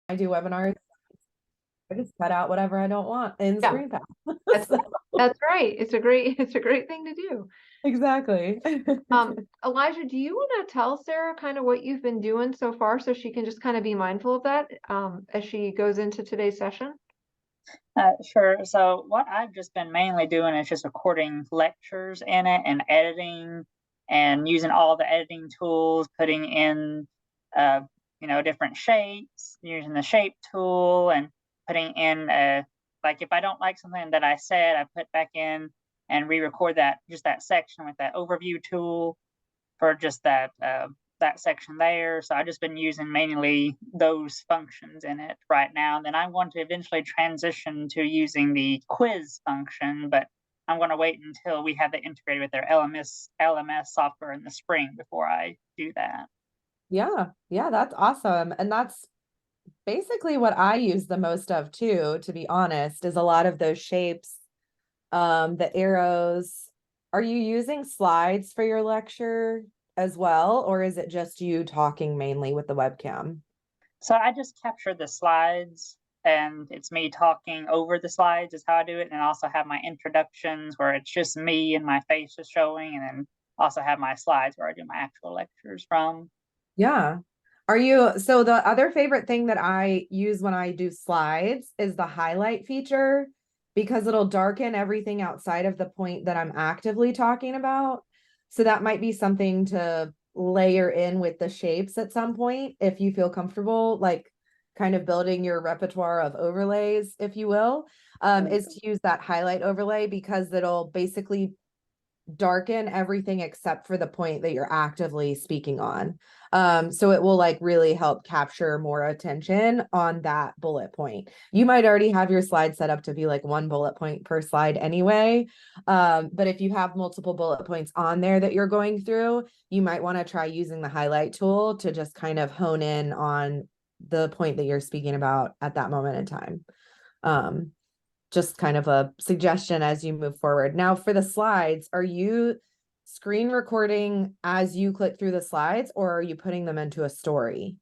I do webinars, I just cut out whatever I don't want in Yeah, ScreenPal. that's So, that's right. It's a great thing to do. exactly. Elijah, do you want to tell Sarah kind of what you've been doing so far so she can just kind of be mindful of that as she goes into today's session? Sure. So what I've just been mainly doing is just recording lectures in it and editing and using all the editing tools, putting in, uh, different shapes, using the shape tool and putting in, like if I don't like something that I said, I put back in and re-record that section with that overview tool for just that section there. So I've just been using mainly those functions in it right now. Then I want to eventually transition to using the quiz function, but I'm going to wait until we have it integrated with their LMS software in the spring before I do that. Yeah, yeah, that's awesome. And that's basically what I use the most of too, to be honest, is a lot of those shapes, the arrows. Are you using slides for your lecture as well, or is it just you talking mainly with the webcam? So I just capture the slides and it's me talking over the slides is how I do it. And I also have my introductions where it's just me and my face is showing, and then also have my slides where I do my actual lectures from. Yeah. Are you, so the other favorite thing that I use when I do slides is the highlight feature because it'll darken everything outside of the point that I'm actively talking about. So that might be something to layer in with the shapes at some point if you feel comfortable, like kind of building your repertoire of overlays, if you will, is to use that highlight overlay because it'll basically darken everything except for the point that you're actively speaking on. So it will like really help capture more attention on that bullet point. You might already have your slide set up to be like one bullet point per slide anyway. But if you have multiple bullet points on there that you're going through, you might want to try using the highlight tool to just kind of hone in on the point that you're speaking about at that moment in time. Um, just kind of a suggestion as you move forward. Now, for the slides, are you screen recording as you click through the slides, or are you putting them into a story?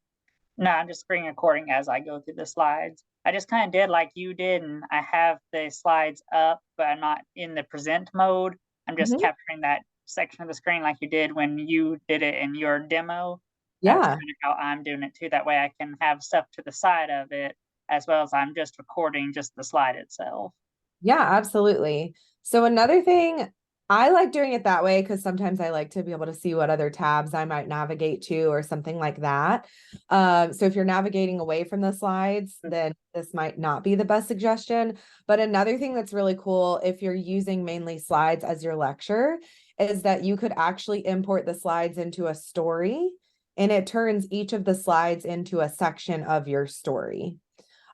No, I'm just screen recording as I go through the slides. I just kind of did like you did, and I have the slides up, but I'm not in the present mode. I'm just Mhm. capturing that section of the screen like you did when you did it in your demo. That's Yeah, kind of how I'm doing it too. That way I can have stuff to the side of it as well as I'm just recording just the slide itself. yeah, absolutely. So another thing, I like doing it that way because sometimes I like to be able to see what other tabs I might navigate to or something like that. So if you're navigating away from the slides, then this might not be the best suggestion. But another thing that's really cool if you're using mainly slides as your lecture is that you could actually import the slides into a story and it turns each of the slides into a section of your story.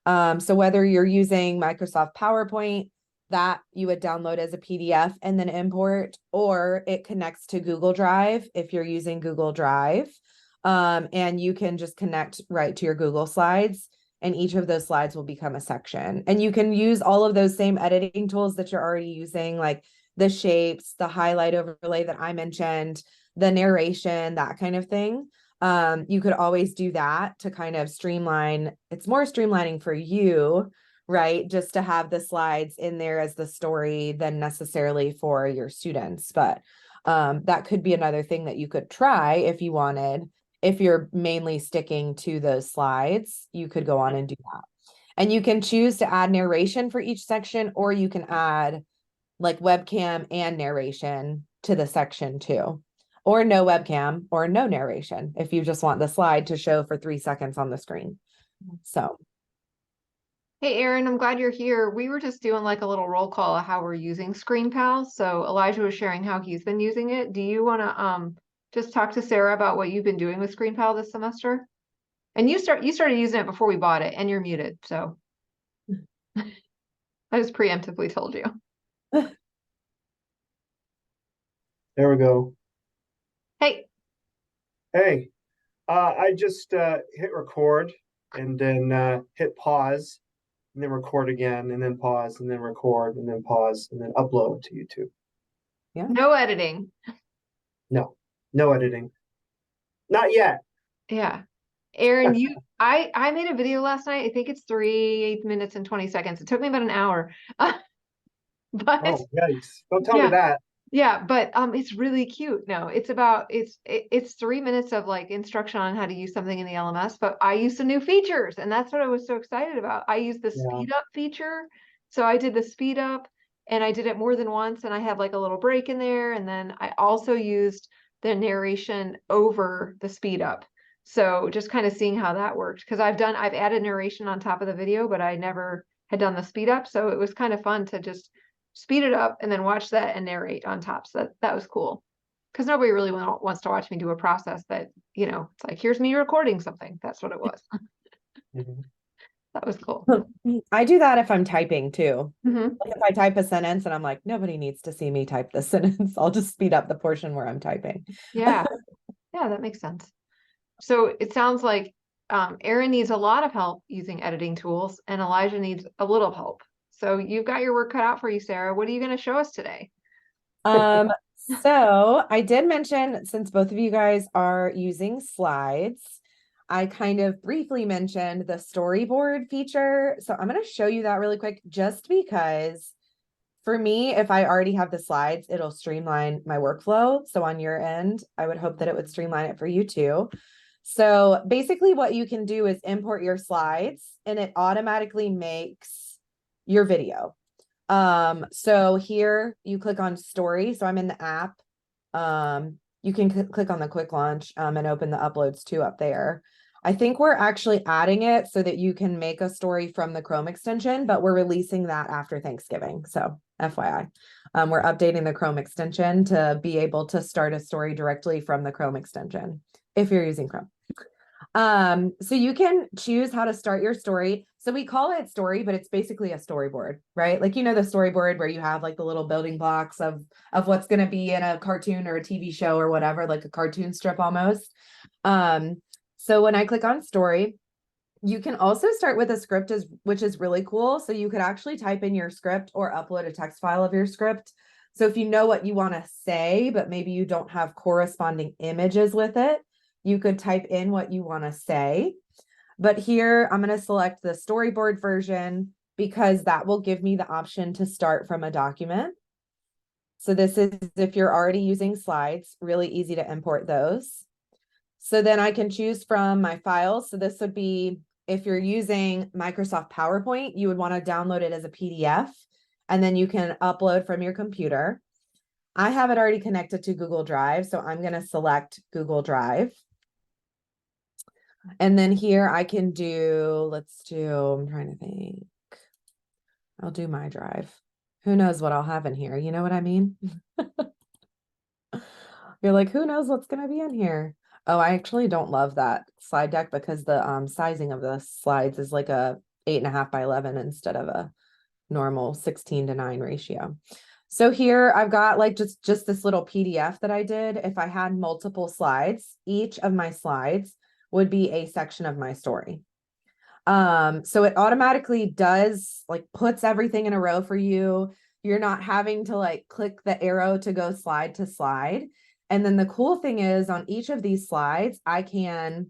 So whether you're using Microsoft PowerPoint, that you would download as a PDF and then import, or it connects to Google Drive if you're using Google Drive. And you can just connect right to your Google Slides, and each of those slides will become a section. And you can use all of those same editing tools that you're already using, like the shapes, the highlight overlay that I mentioned, the narration, that kind of thing. You could always do that to kind of streamline. It's more streamlining for you, right? Just to have the slides in there as the story than necessarily for your students. But that could be another thing that you could try if you wanted. If you're mainly sticking to those slides, you could go on and do that. And you can choose to add narration for each section, or you can add like webcam and narration to the section too. Or no webcam or no narration if you just want the slide to show for 3 seconds on the screen. So, Hey, Aaron, I'm glad you're here. We were just doing like a little roll call of how we're using ScreenPal. So Elijah was sharing how he's been using it. Do you want to just talk to Sarah about what you've been doing with ScreenPal this semester? And you started using it before we bought it, and you're muted. So I just preemptively told you. There we go. Hey, Hey, I just hit record and then hit pause and then record again and then pause and then record and then pause and then upload to YouTube. yeah. no editing. No, no editing. Not yet. Yeah. Aaron, I made a video last night. I think it's 3 minutes and 20 seconds. It took me about an hour. But Oh, yikes. Don't tell me yeah, that. yeah, but it's really cute. No, it's 3 minutes of like instruction on how to use something in the LMS, but I used some new features, and that's what I was so excited about. I used the Yeah. speed up feature. So I did the speed up and I did it more than once, and I had like a little break in there, and then I also used the narration over the speed up. So just kind of seeing how that worked, because I've added narration on top of the video, but I never had done the speed up. So it was kind of fun to just speed it up and then watch that and narrate on top. So that was cool. Because nobody really wants to watch me do a process that, it's like, here's me recording something. That's what it was. Mhm. That was cool. I do that if I'm typing too. Mhm. Like if I type a sentence and I'm like, nobody needs to see me type this sentence, I'll just speed up the portion where I'm typing. Yeah. Yeah, that makes sense. So it sounds like Aaron needs a lot of help using editing tools and Elijah needs a little help. So you've got your work cut out for you, Sarah. What are you going to show us today? Um, so I did mention, since both of you guys are using slides, I kind of briefly mentioned the storyboard feature. So I'm going to show you that really quick, just because for me, if I already have the slides, it'll streamline my workflow. So on your end, I would hope that it would streamline it for you too. So basically what you can do is import your slides and it automatically makes your video. So here you click on story. So I'm in the app. You can click on the quick launch and open the uploads too up there. I think we're actually adding it so that you can make a story from the Chrome extension, but we're releasing that after Thanksgiving. So FYI, we're updating the Chrome extension to be able to start a story directly from the Chrome extension if you're using Chrome. So you can choose how to start your story. So we call it story, but it's basically a storyboard, right? Like, the storyboard where you have like the little building blocks of what's going to be in a cartoon or a TV show or whatever, like a cartoon strip almost. So when I click on story, you can also start with a script, which is really cool. So you could actually type in your script or upload a text file of your script. So if you know what you want to say, but maybe you don't have corresponding images with it, you could type in what you want to say. But here I'm going to select the storyboard version because that will give me the option to start from a document. So this is if you're already using slides, really easy to import those. So then I can choose from my files. So this would be, if you're using Microsoft PowerPoint, you would want to download it as a PDF, and then you can upload from your computer. I have it already connected to Google Drive, so I'm going to select Google Drive. And then here I can do, I'm trying to think. I'll do my drive. Who knows what I'll have in here? You know what I mean? You're like, who knows what's going to be in here? Oh, I actually don't love that slide deck because the sizing of the slides is like a 8.5 by 11 instead of a normal 16:9 ratio. So here I've got like just this little PDF that I did. If I had multiple slides, each of my slides would be a section of my story. So it automatically does like puts everything in a row for you. You're not having to like click the arrow to go slide to slide. And then the cool thing is on each of these slides, I can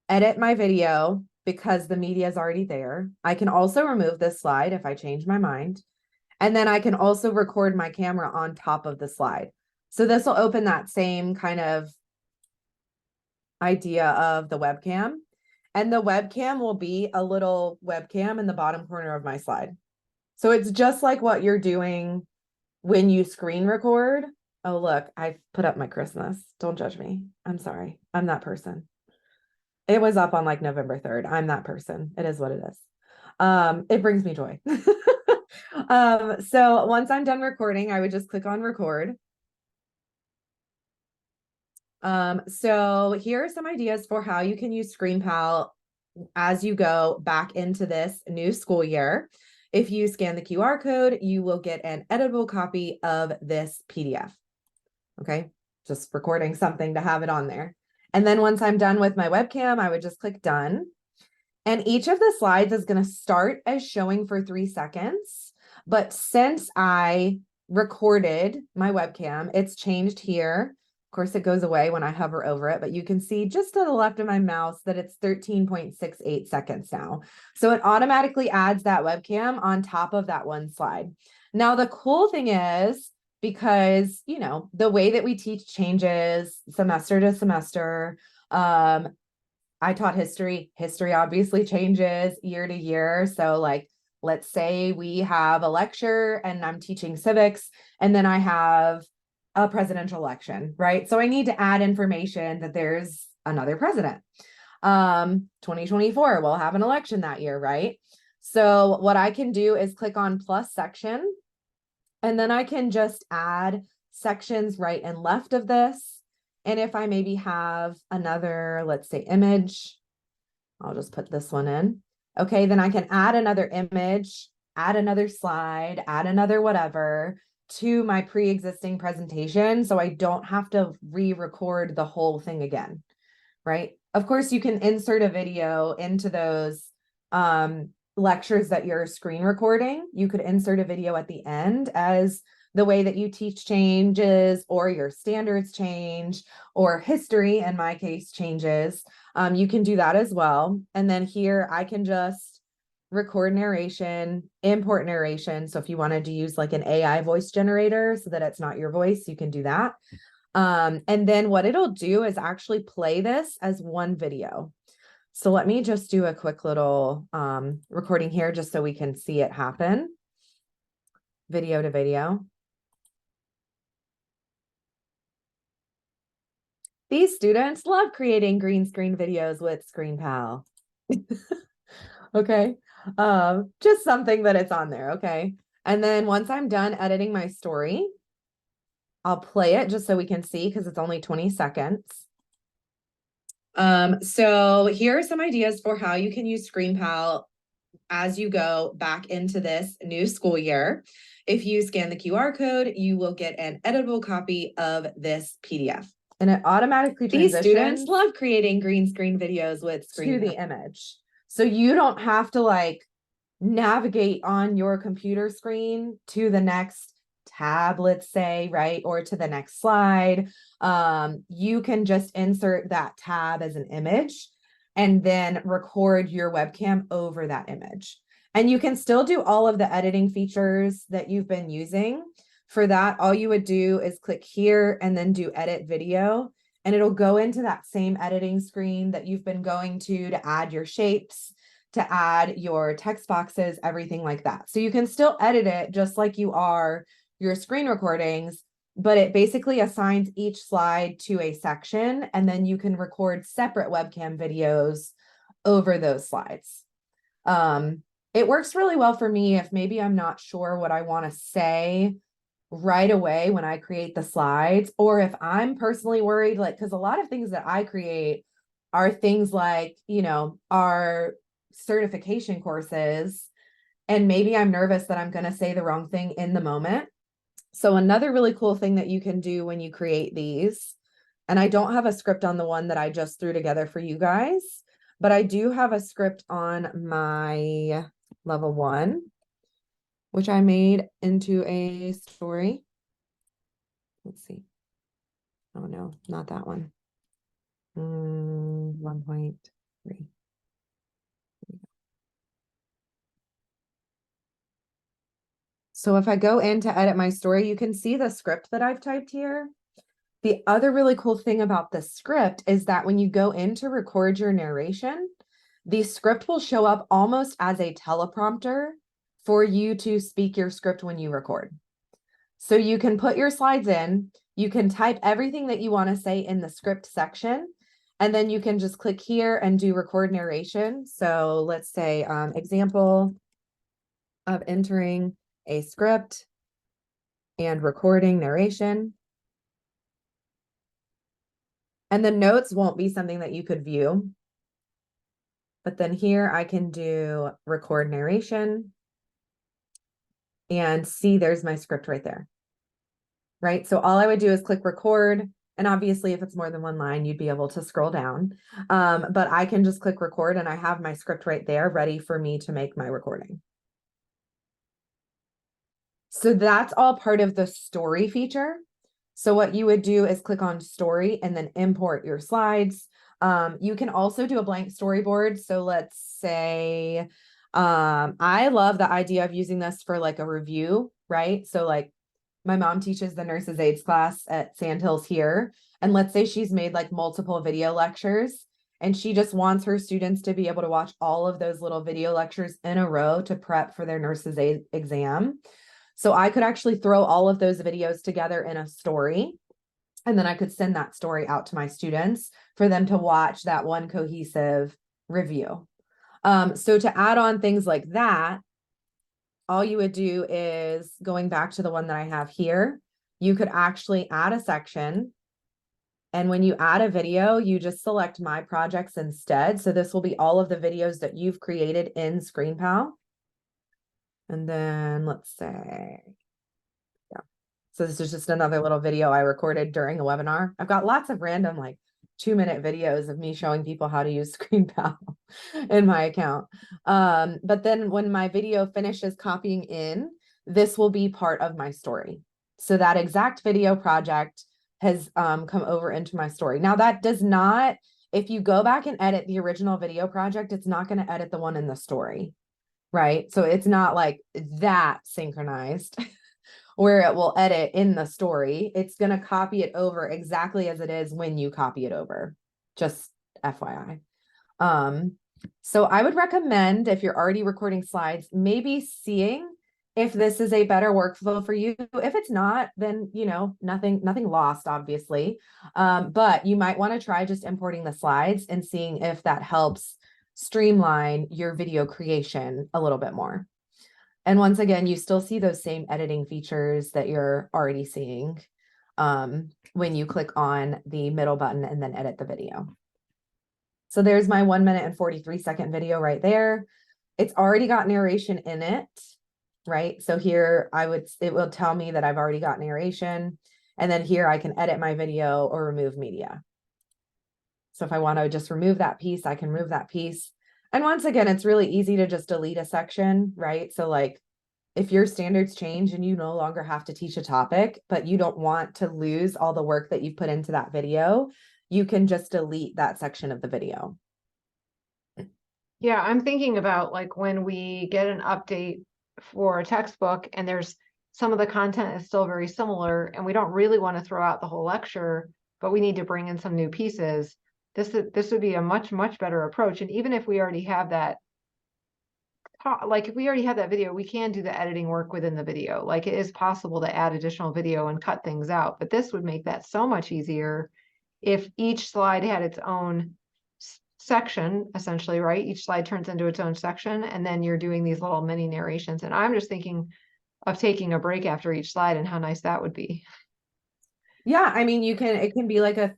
edit my video because the media is already there. I can also remove this slide if I change my mind. And then I can also record my camera on top of the slide. So this will open that same kind of idea of the webcam. And the webcam will be a little webcam in the bottom corner of my slide. So it's just like what you're doing when you screen record. Oh, look, I put up my Christmas. Don't judge me. I'm sorry. I'm that person. It was up on like November 3rd. I'm that person. It is what it is. It brings me joy. So once I'm done recording, I would just click on record. So here are some ideas for how you can use ScreenPal as you go back into this new school year. If you scan the QR code, you will get an editable copy of this PDF. Okay, just recording something to have it on there. And then once I'm done with my webcam, I would just click done. And each of the slides is going to start as showing for 3 seconds. But since I recorded my webcam, it's changed here Of course, it goes away when I hover over it, but you can see just to the left of my mouse that it's 13.68 seconds now. So it automatically adds that webcam on top of that one slide. Now, the cool thing is, because, you know, the way that we teach changes semester to semester. I taught history. History obviously changes year to year. So like, let's say we have a lecture and I'm teaching civics, and then I have a presidential election, right? So I need to add information that there's another president. 2024, we'll have an election that year, right? So what I can do is click on plus section, and then I can just add sections right and left of this. And if I maybe have another, let's say image, I'll just put this one in. Okay, then I can add another image, add another slide, add another whatever to my pre-existing presentation, so I don't have to re-record the whole thing again, right? Of course, you can insert a video into those lectures that you're screen recording. You could insert a video at the end as the way that you teach changes, or your standards change, or history, in my case, changes. You can do that as well. And then here I can just record narration, import narration. So if you wanted to use like an AI voice generator so that it's not your voice, you can do that. And then what it'll do is actually play this as one video. So let me just do a quick little recording here just so we can see it happen. Video to video. These students love creating green screen videos with ScreenPal. Okay, just something that it's on there, okay? And then once I'm done editing my story, I'll play it just so we can see, because it's only 20 seconds. So here are some ideas for how you can use ScreenPal as you go back into this new school year. If you scan the QR code, you will get an editable copy of this PDF. And it automatically transitions. These students love creating green screen videos with to the image. So you don't have to like navigate on your computer screen to the next tab, let's say, right? Or to the next slide. You can just insert that tab as an image and then record your webcam over that image. And you can still do all of the editing features that you've been using. For that, all you would do is click here and then do edit video, and it'll go into that same editing screen that you've been going to add your shapes, to add your text boxes, everything like that. So you can still edit it just like you are your screen recordings, but it basically assigns each slide to a section, and then you can record separate webcam videos over those slides. It works really well for me if maybe I'm not sure what I want to say right away when I create the slides, or if I'm personally worried, like, because a lot of things that I create are things like, you know, our certification courses, and maybe I'm nervous that I'm going to say the wrong thing in the moment. So another really cool thing that you can do when you create these, and I don't have a script on the one that I just threw together for you guys, but I do have a script on my level 1, which I made into a story. Let's see. Oh no, not that one. 1.3. So if I go in to edit my story, you can see the script that I've typed here. The other really cool thing about the script is that when you go in to record your narration, the script will show up almost as a teleprompter for you to speak your script when you record. So you can put your slides in, you can type everything that you want to say in the script section, and then you can just click here and do record narration. So let's say example of entering a script and recording narration. And the notes won't be something that you could view. But then here I can do record narration and see there's my script right there. Right? So all I would do is click record. And obviously if it's more than one line, you'd be able to scroll down. But I can just click record and I have my script right there ready for me to make my recording. So that's all part of the story feature. So what you would do is click on story and then import your slides. You can also do a blank storyboard. So let's say, I love the idea of using this for like a review, right? So like my mom teaches the nurses aides class at Sandhills here. And let's say she's made like multiple video lectures and she just wants her students to be able to watch all of those little video lectures in a row to prep for their nurses aide exam. So I could actually throw all of those videos together in a story. And then I could send that story out to my students for them to watch that one cohesive review. So to add on things like that, all you would do is going back to the one that I have here, you could actually add a section. And when you add a video, you just select my projects instead. So this will be all of the videos that you've created in ScreenPal. And then let's say, yeah. So this is just another little video I recorded during a webinar. I've got lots of random like 2-minute videos of me showing people how to use ScreenPal in my account. But then when my video finishes copying in, this will be part of my story. So that exact video project has come over into my story. Now that does not, if you go back and edit the original video project, it's not going to edit the one in the story, right? So it's not like that synchronized where it will edit in the story. It's going to copy it over exactly as it is when you copy it over, just FYI. So I would recommend, if you're already recording slides, maybe seeing if this is a better workflow for you. If it's not, then, you know, nothing lost, obviously. But you might want to try just importing the slides and seeing if that helps streamline your video creation a little bit more. And once again, you still see those same editing features that you're already seeing when you click on the middle button and then edit the video. So there's my 1 minute and 43-second video right there. It's already got narration in it, right? So here it will tell me that I've already got narration. And then here I can edit my video or remove media. So if I want to just remove that piece, I can remove that piece. And once again, it's really easy to just delete a section, right? So like if your standards change and you no longer have to teach a topic, but you don't want to lose all the work that you've put into that video, you can just delete that section of the video. Yeah, I'm thinking about like when we get an update for a textbook and there's some of the content is still very similar and we don't really want to throw out the whole lecture, but we need to bring in some new pieces. This would be a much better approach. And even if we already have that, like if we already have that video, we can do the editing work within the video. Like it is possible to add additional video and cut things out, but this would make that so much easier if each slide had its own section, essentially, right? Each slide turns into its own section, and then you're doing these little mini narrations. And I'm just thinking of taking a break after each slide and how nice that would be. Yeah, I mean, it can be like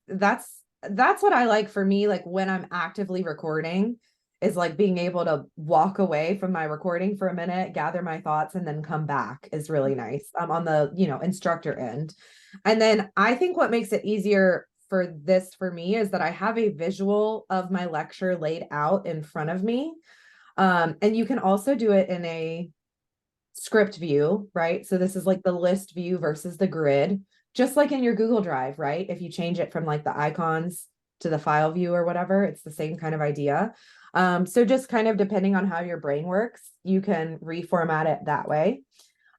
that's what I like for me, like when I'm actively recording, is like being able to walk away from my recording for a minute, gather my thoughts, and then come back is really nice. On the, instructor end. And then I think what makes it easier for me is that I have a visual of my lecture laid out in front of me. And you can also do it in a script view, right? So this is like the list view versus the grid, just like in your Google Drive, right? If you change it from like the icons to the file view or whatever, it's the same kind of idea. So just kind of depending on how your brain works, you can reformat it that way.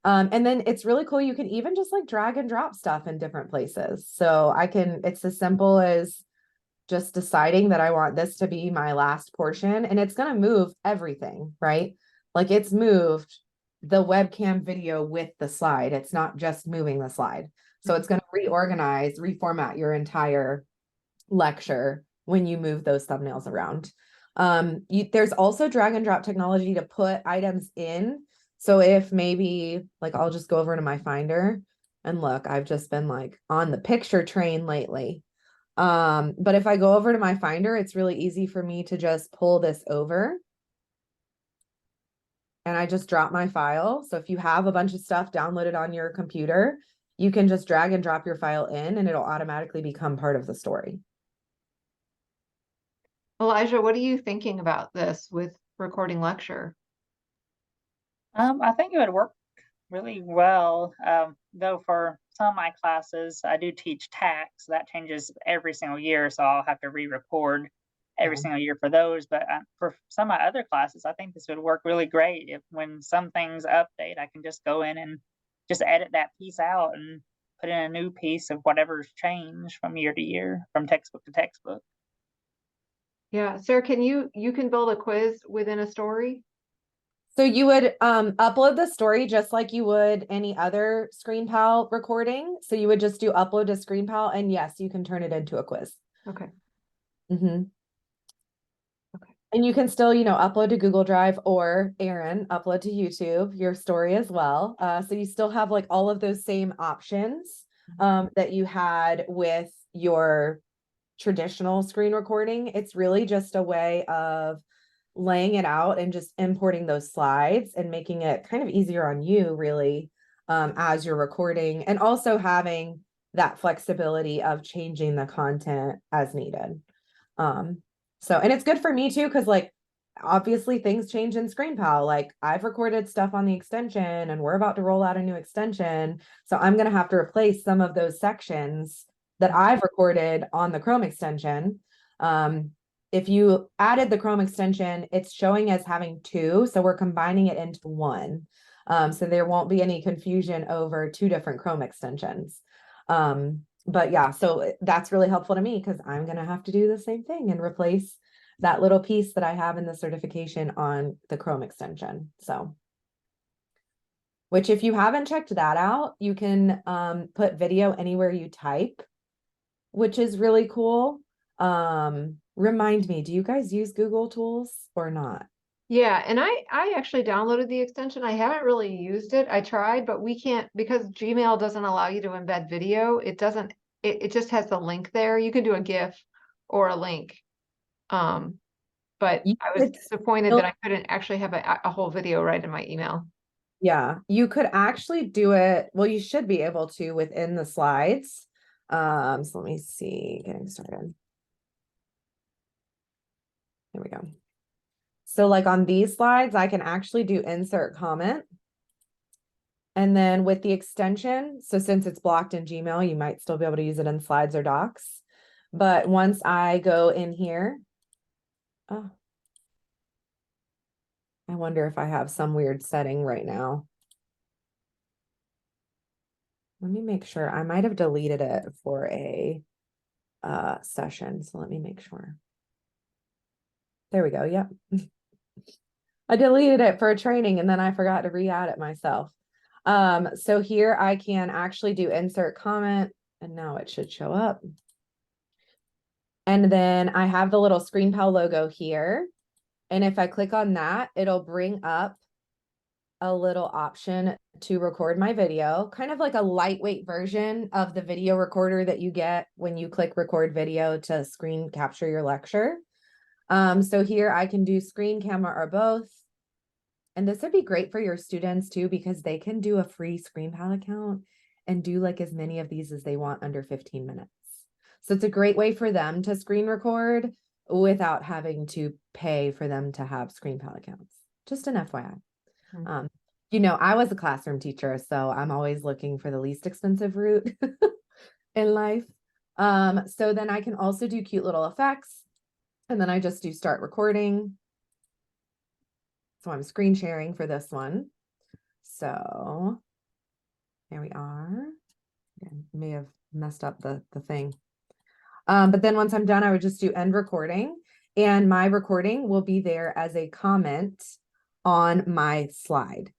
And then it's really cool. You can even just like drag and drop stuff in different places. So it's as simple as just deciding that I want this to be my last portion, and it's going to move everything, right? Like it's moved the webcam video with the slide. It's not just moving the slide. So it's going to reorganize, reformat your entire lecture when you move those thumbnails around. There's also drag and drop technology to put items in. So if maybe like, I'll just go over to my Finder and look, I've just been like on the picture train lately. But if I go over to my Finder, it's really easy for me to just pull this over and I just drop my file. So if you have a bunch of stuff downloaded on your computer, you can just drag and drop your file in and it'll automatically become part of the story. Elijah, what are you thinking about this with recording lecture? I think it would work really well. Though for some of my classes, I do teach tax. That changes every single year, so I'll have to re-record every Yeah. single year for those. But for some of my other classes, I think this would work really great. If when some things update, I can just go in and just edit that piece out and put in a new piece of whatever's changed from year to year, from textbook to textbook. Yeah, Sarah, you can build a quiz within a story? So you would upload the story just like you would any other ScreenPal recording. So you would just do upload to ScreenPal, and yes, you can turn it into a quiz. Okay. Mm-hmm. Okay. And you can still, upload to Google Drive, or Aaron, upload to YouTube, your story as well. So you still have like all of those same options that you had with your traditional screen recording. It's really just a way of laying it out and just importing those slides and making it kind of easier on you, really, as you're recording, and also having that flexibility of changing the content as needed. And it's good for me too, because like obviously things change in ScreenPal. Like I've recorded stuff on the extension and we're about to roll out a new extension. So I'm going to have to replace some of those sections that I've recorded on the Chrome extension. If you added the Chrome extension, it's showing as having two. So we're combining it into one. So there won't be any confusion over two different Chrome extensions. But yeah, so that's really helpful to me because I'm going to have to do the same thing and replace that little piece that I have in the certification on the Chrome extension. So, which if you haven't checked that out, you can put video anywhere you type, which is really cool. Remind me, do you guys use Google Tools or not? Yeah, and I actually downloaded the extension. I haven't really used it. I tried, but we can't because Gmail doesn't allow you to embed video. It doesn't, it just has the link there. You can do a GIF or a link. But You I was could disappointed that still- I couldn't actually have a whole video right in my email. Yeah, you could actually do it. Well, you should be able to within the slides. So let me see, getting started. There we go. So like on these slides, I can actually do insert comment. And then with the extension, so since it's blocked in Gmail, you might still be able to use it in slides or docs. But once I go in here, oh, I wonder if I have some weird setting right now. Let me make sure. I might have deleted it for a session. So let me make sure. There we go. Yep. I deleted it for a training and then I forgot to re-add it myself. So here I can actually do insert comment and now it should show up. And then I have the little ScreenPal logo here. And if I click on that, it'll bring up a little option to record my video, kind of like a lightweight version of the video recorder that you get when you click record video to screen capture your lecture. So here I can do screen, camera, or both. And this would be great for your students too, because they can do a free ScreenPal account and do like as many of these as they want under 15 minutes. So it's a great way for them to screen record without having to pay for them to have ScreenPal accounts. Just an FYI. I was a classroom teacher, so I'm always looking for the least expensive route in life. So then I can also do cute little effects. And then I just do start recording. So I'm screen sharing for this one. So there we are. Again, may have messed up the thing. But then once I'm done, I would just do end recording. And my recording will be there as a comment on my slide.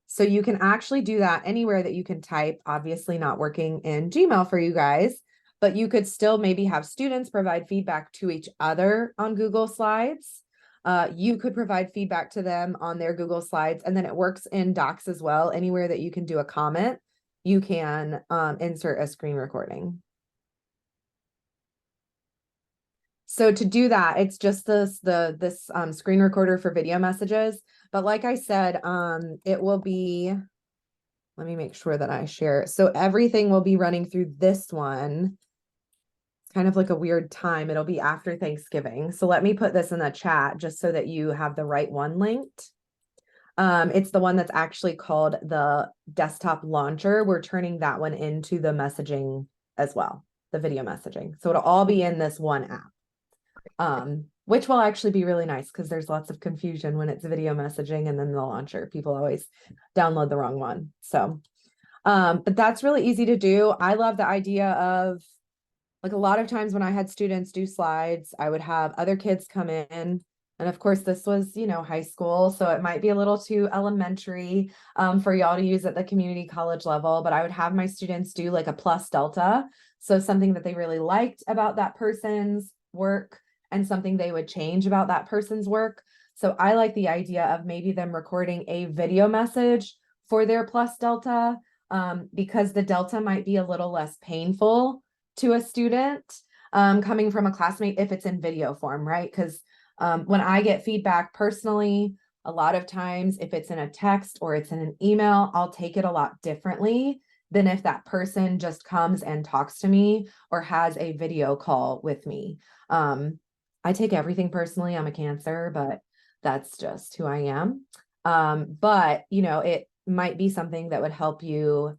So you can actually do that anywhere that you can type, obviously not working in Gmail for you guys, but you could still maybe have students provide feedback to each other on Google Slides. You could provide feedback to them on their Google Slides, and then it works in Docs as well. Anywhere that you can do a comment, you can insert a screen recording. So to do that, it's just this screen recorder for video messages. But like I said, it will be, let me make sure that I share. So everything will be running through this one. It's kind of like a weird time. It'll be after Thanksgiving. So let me put this in the chat just so that you have the right one linked. It's the one that's actually called the desktop launcher. We're turning that one into the messaging as well, the video messaging. So it'll all be in this one app, which will actually be really nice because there's lots of confusion when it's video messaging and then the launcher. People always download the wrong one. So, but that's really easy to do. I love the idea of, like, a lot of times when I had students do slides, I would have other kids come in. And of course, this was, high school, so it might be a little too elementary for y'all to use at the community college level, but I would have my students do like a plus delta. So something that they really liked about that person's work and something they would change about that person's work. So I like the idea of maybe them recording a video message for their plus delta, because the delta might be a little less painful to a student coming from a classmate if it's in video form, right? Because when I get feedback personally, a lot of times if it's in a text or it's in an email, I'll take it a lot differently than if that person just comes and talks to me or has a video call with me. I take everything personally. I'm a Cancer, but that's just who I am. But it might be something that would help you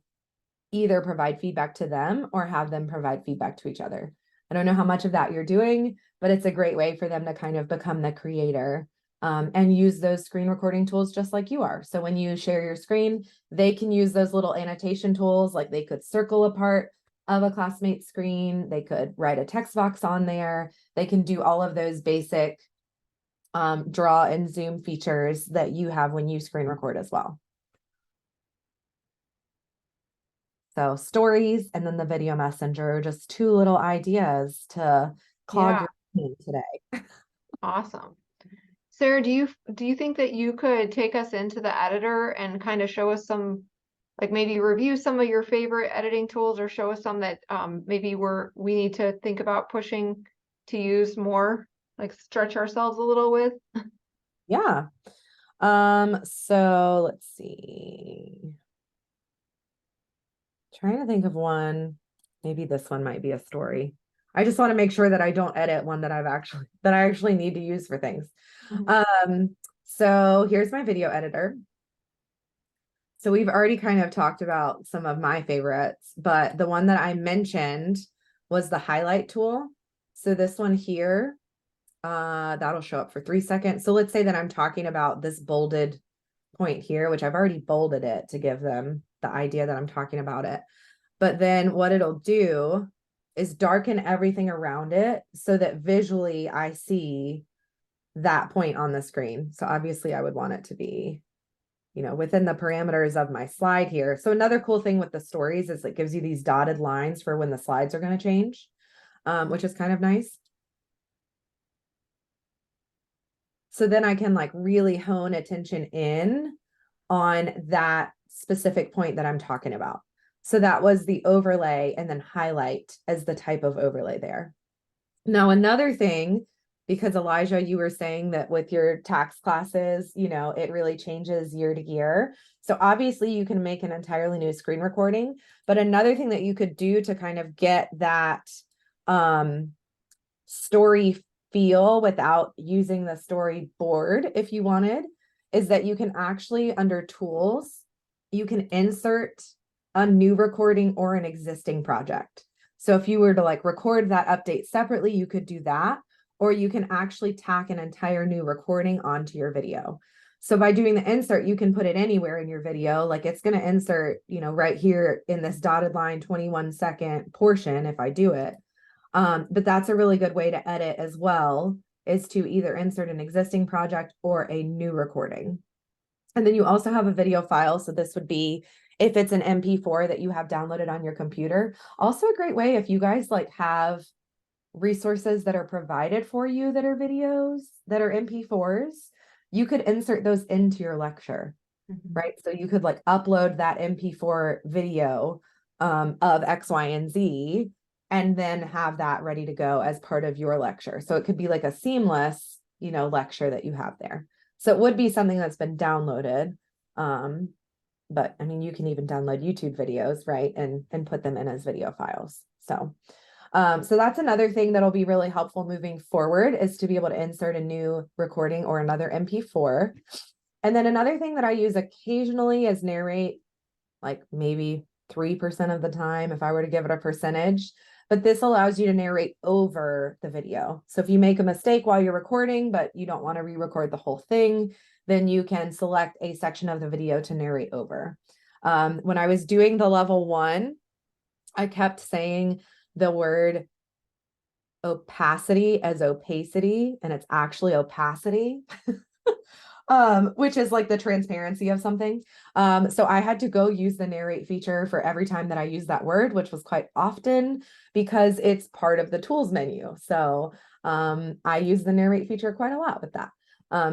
either provide feedback to them or have them provide feedback to each other. I don't know how much of that you're doing, but it's a great way for them to kind of become the creator, and use those screen recording tools just like you are. So when you share your screen, they can use those little annotation tools, like they could circle a part of a classmate's screen, they could write a text box on there, they can do all of those basic draw and zoom features that you have when you screen record as well. So stories and then the video messenger, just two little ideas to clog your brain today. Awesome. Sarah, do you think that you could take us into the editor and kind of show us some, like maybe review some of your favorite editing tools, or show us some that maybe we need to think about pushing to use more, like stretch ourselves a little with? Yeah. So let's see. Trying to think of one. Maybe this one might be a story. I just want to make sure that I don't edit one that I actually need to use for things. So here's my video editor. So we've already kind of talked about some of my favorites, but the one that I mentioned was the highlight tool. So this one here, that'll show up for 3 seconds. So let's say that I'm talking about this bolded point here, which I've already bolded it to give them the idea that I'm talking about it. But then what it'll do is darken everything around it so that visually I see that point on the screen. So obviously I would want it to be, within the parameters of my slide here. So another cool thing with the stories is it gives you these dotted lines for when the slides are going to change, which is kind of nice. So then I can like really hone attention in on that specific point that I'm talking about. So that was the overlay, and then highlight as the type of overlay there. Now, another thing, because Elijah, you were saying that with your tax classes, it really changes year to year. So obviously you can make an entirely new screen recording, but another thing that you could do to kind of get that story feel without using the storyboard, if you wanted, is that you can actually, under tools, you can insert a new recording or an existing project. So if you were to like record that update separately, you could do that, or you can actually tack an entire new recording onto your video. So by doing the insert, you can put it anywhere in your video. Like it's going to insert, right here in this dotted line 21-second portion if I do it. But that's a really good way to edit as well, is to either insert an existing project or a new recording. And then you also have a video file. So this would be if it's an MP4 that you have downloaded on your computer. Also a great way if you guys like have resources that are provided for you that are videos that are MP4s, you could insert those into your lecture, right? So you could like upload that MP4 video of X, Y, and Z, and then have that ready to go as part of your lecture. So it could be like a seamless, lecture that you have there. So it would be something that's been downloaded. But I mean, you can even download YouTube videos, right? And put them in as video files. So that's another thing that'll be really helpful moving forward, is to be able to insert a new recording or another MP4. And then another thing that I use occasionally is narrate, like maybe 3% of the time if I were to give it a percentage. But this allows you to narrate over the video. So if you make a mistake while you're recording, but you don't want to re-record the whole thing, then you can select a section of the video to narrate over. When I was doing the level 1, I kept saying the word opacity as opacity, and it's actually opacity. Which is like the transparency of something. So I had to go use the narrate feature for every time that I use that word, which was quite often because it's part of the tools menu. So I use the narrate feature quite a lot with that.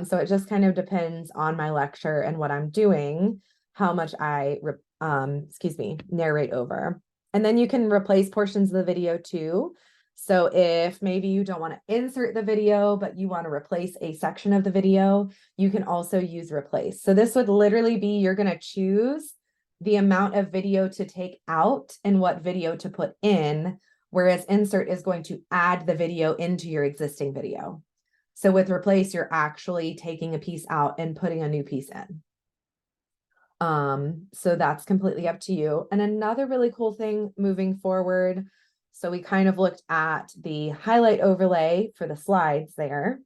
So it just kind of depends on my lecture and what I'm doing, how much I, narrate over. And then you can replace portions of the video too. So if maybe you don't want to insert the video, but you want to replace a section of the video, you can also use replace. So this would literally be, you're going to choose the amount of video to take out and what video to put in, whereas insert is going to add the video into your existing video. So with replace, you're actually taking a piece out and putting a new piece in. So that's completely up to you. And another really cool thing moving forward, so we kind of looked at the highlight overlay for the slides there.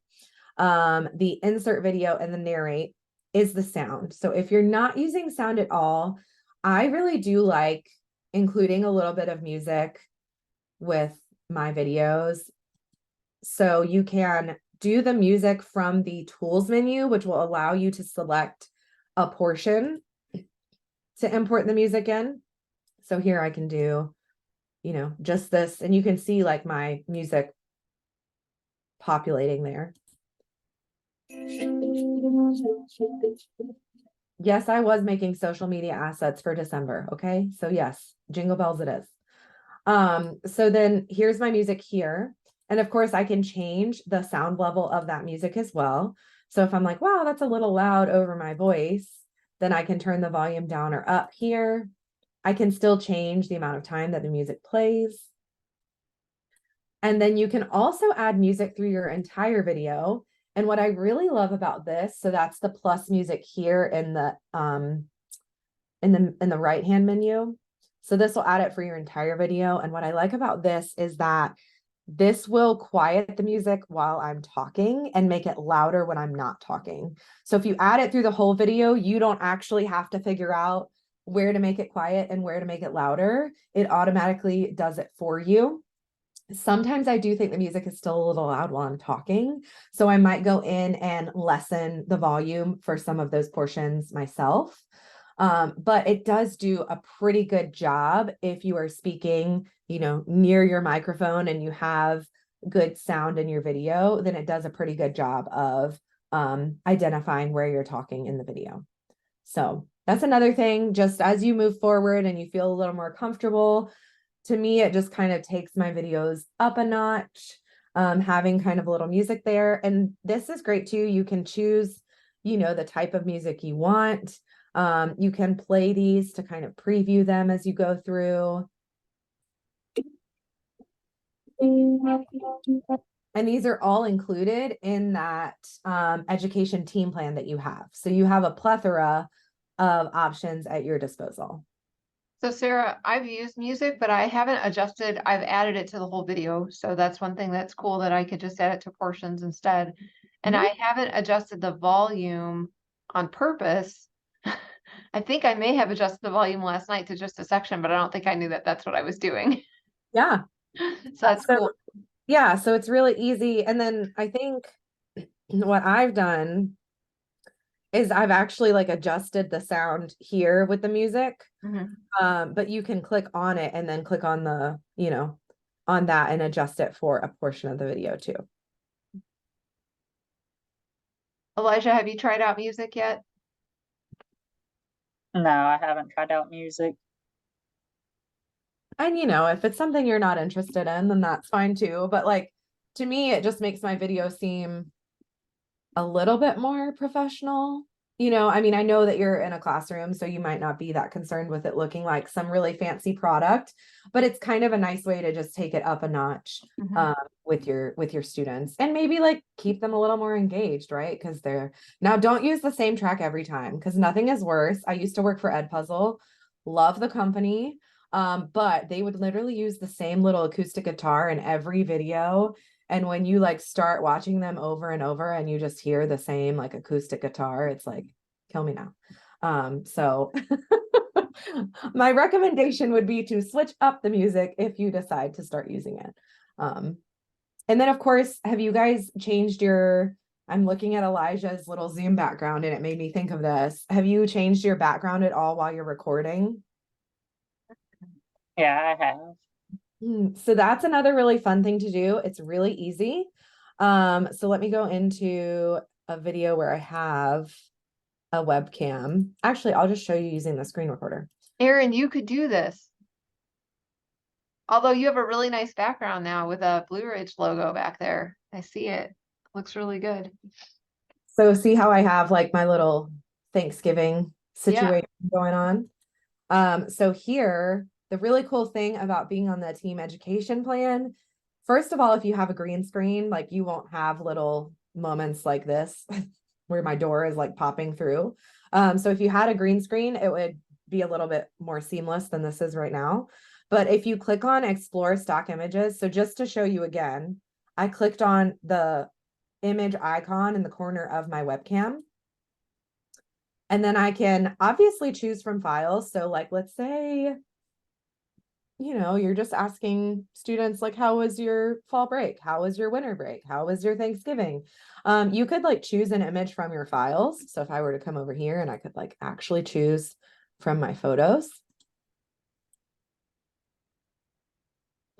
The insert video and the narrate is the sound. So if you're not using sound at all, I really do like including a little bit of music with my videos. So you can do the music from the tools menu, which will allow you to select a portion to import the music in. So here I can do, just this, and you can see like my music populating there. Yes, I was making social media assets for December. Okay. So yes, jingle bells it is. So then here's my music here. And of course I can change the sound level of that music as well. So if I'm like, wow, that's a little loud over my voice, then I can turn the volume down or up here. I can still change the amount of time that the music plays. And then you can also add music through your entire video. And what I really love about this, so that's the plus music here in the right hand menu. So this will add it for your entire video. And what I like about this is that this will quiet the music while I'm talking and make it louder when I'm not talking. So if you add it through the whole video, you don't actually have to figure out where to make it quiet and where to make it louder. It automatically does it for you. Sometimes I do think the music is still a little loud while I'm talking. So I might go in and lessen the volume for some of those portions myself. But it does do a pretty good job if you are speaking, near your microphone and you have good sound in your video, then it does a pretty good job of identifying where you're talking in the video. So that's another thing, just as you move forward and you feel a little more comfortable, to me, it just kind of takes my videos up a notch, having kind of a little music there. And this is great too. You can choose, the type of music you want. You can play these to kind of preview them as you go through. And these are all included in that education team plan that you have. So you have a plethora of options at your disposal. So Sarah, I've used music, but I haven't adjusted. I've added it to the whole video. So that's one thing that's cool, that I could just add it to portions instead. And I haven't adjusted the volume on purpose. I think I may have adjusted the volume last night to just a section, but I don't think I knew that that's what I was doing. Yeah. So that's cool. Yeah. So it's really easy. And then I think what I've done is I've actually like adjusted the sound here with the music. But you can click on it and then click on the, on that and adjust it for a portion of the video too. Elijah, have you tried out music yet? No, I haven't tried out music. And if it's something you're not interested in, then that's fine too. But like, to me, it just makes my video seem a little bit more professional. you know, I mean, I know that you're in a classroom, so you might not be that concerned with it looking like some really fancy product, but it's kind of a nice way to just take it up a notch with your students and maybe like keep them a little more engaged, right? Because they're now don't use the same track every time because nothing is worse. I used to work for Ed Puzzle, love the company. But they would literally use the same little acoustic guitar in every video. And when you like start watching them over and over and you just hear the same like acoustic guitar, it's like, kill me now. So my recommendation would be to switch up the music if you decide to start using it. And then of course, have you guys changed your, I'm looking at Elijah's little Zoom background and it made me think of this. Have you changed your background at all while you're recording? Yeah, I have. So that's another really fun thing to do. It's really easy. So let me go into a video where I have a webcam. Actually, I'll just show you using the screen recorder. Erin, you could do this. Although you have a really nice background now with a Blue Ridge logo back there. I see it. Looks really good. So see how I have like my little Thanksgiving situation going on. So here, the really cool thing about being on the team education plan, first of all, if you have a green screen, like you won't have little moments like this where my door is like popping through. So if you had a green screen, it would be a little bit more seamless than this is right now. But if you click on explore stock images, so just to show you again, I clicked on the image icon in the corner of my webcam. And then I can obviously choose from files. So like, let's say, you know, you're just asking students like, how was your fall break? How was your winter break? How was your Thanksgiving? You could like choose an image from your files. So if I were to come over here and I could like actually choose from my photos.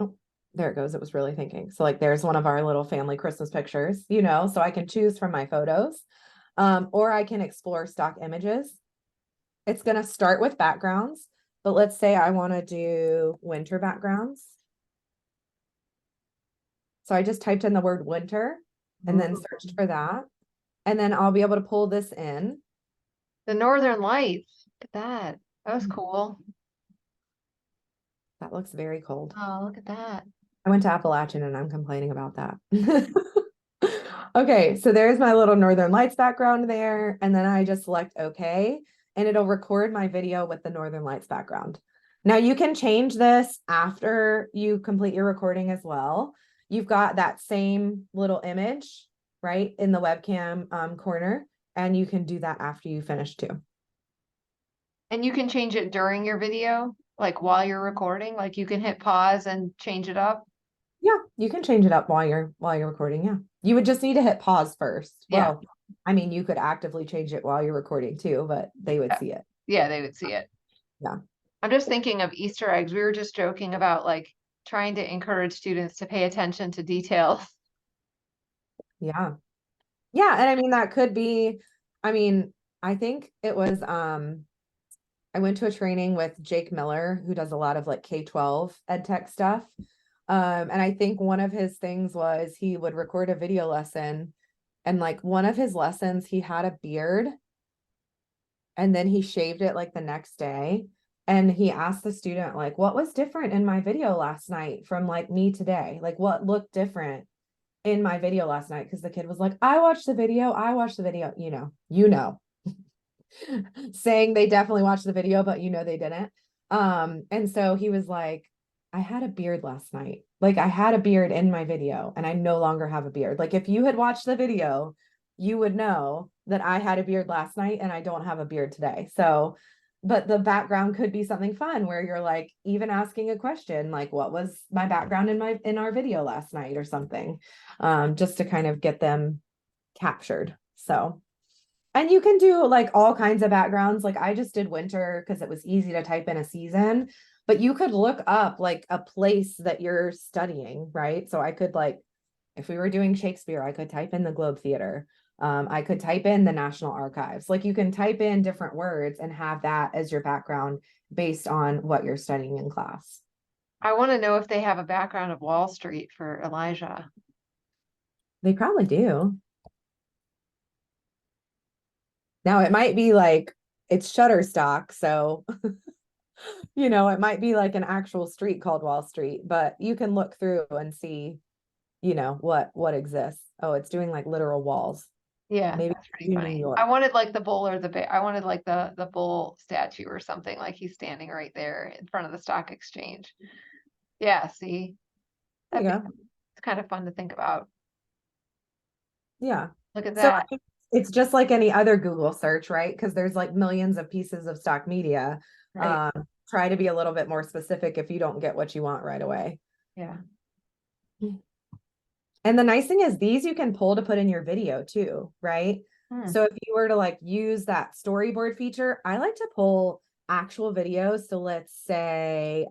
Oh, there it goes. It was really thinking. So like, there's one of our little family Christmas pictures, you know, so I can choose from my photos, or I can explore stock images. It's going to start with backgrounds. But let's say I want to do winter backgrounds. So I just typed in the word winter and then searched for that. And then I'll be able to pull this in. The Northern Lights. Look at that. That was cool. That looks very cold. Oh, look at that. I went to Appalachian and I'm complaining about that. Okay, so there's my little Northern Lights background there. And then I just select OK, and it'll record my video with the Northern Lights background. Now you can change this after you complete your recording as well. You've got that same little image, right, in the webcam corner, and you can do that after you finish too. And you can change it during your video, like while you're recording, like you can hit pause and change it up. Yeah, you can change it up while you're recording. Yeah. You would just need to hit pause first. Yeah. Well, I mean, you could actively change it while you're recording too, but they would see it. Yeah, they would see it. Yeah. I'm just thinking of Easter eggs. We were just joking about like trying to encourage students to pay attention to details. Yeah. Yeah, and I mean that could be, I mean, I think it was I went to a training with Jake Miller, who does a lot of like K-12 ed tech stuff. And I think one of his things was he would record a video lesson, and like one of his lessons, he had a beard and then he shaved it like the next day. And he asked the student, like, what was different in my video last night from like me today? Like, what looked different in my video last night? Because the kid was like, I watched the video, you know, saying they definitely watched the video, but you know, they didn't. And so he was like, I had a beard last night. Like I had a beard in my video and I no longer have a beard. Like if you had watched the video, you would know that I had a beard last night and I don't have a beard today. So, but the background could be something fun where you're like even asking a question like, what was my background in our video last night or something, just to kind of get them captured. So, and you can do like all kinds of backgrounds. Like I just did winter because it was easy to type in a season, but you could look up like a place that you're studying, right? So I could like, if we were doing Shakespeare, I could type in the Globe Theater. I could type in the National Archives. Like you can type in different words and have that as your background based on what you're studying in class. I want to know if they have a background of Wall Street for Elijah. They probably do. Now it might be like it's Shutterstock, so it might be like an actual street called Wall Street, but you can look through and see, what exists. Oh, it's doing like literal walls. Yeah, Maybe that's pretty New funny. York. I wanted like the bull or the bear. I wanted like the bull statue or something, like he's standing right there in front of the stock exchange. Yeah, see, There you that'd go. be, it's kind of fun to think about. Yeah. Look at So that. it's just like any other Google search, right? Because there's like millions of pieces of stock media. Right. Try to be a little bit more specific if you don't get what you want right away. Yeah. And the nice thing is these you can pull to put in your video too, right? Hmm. So if you were to like use that storyboard feature, I like to pull actual videos. So let's say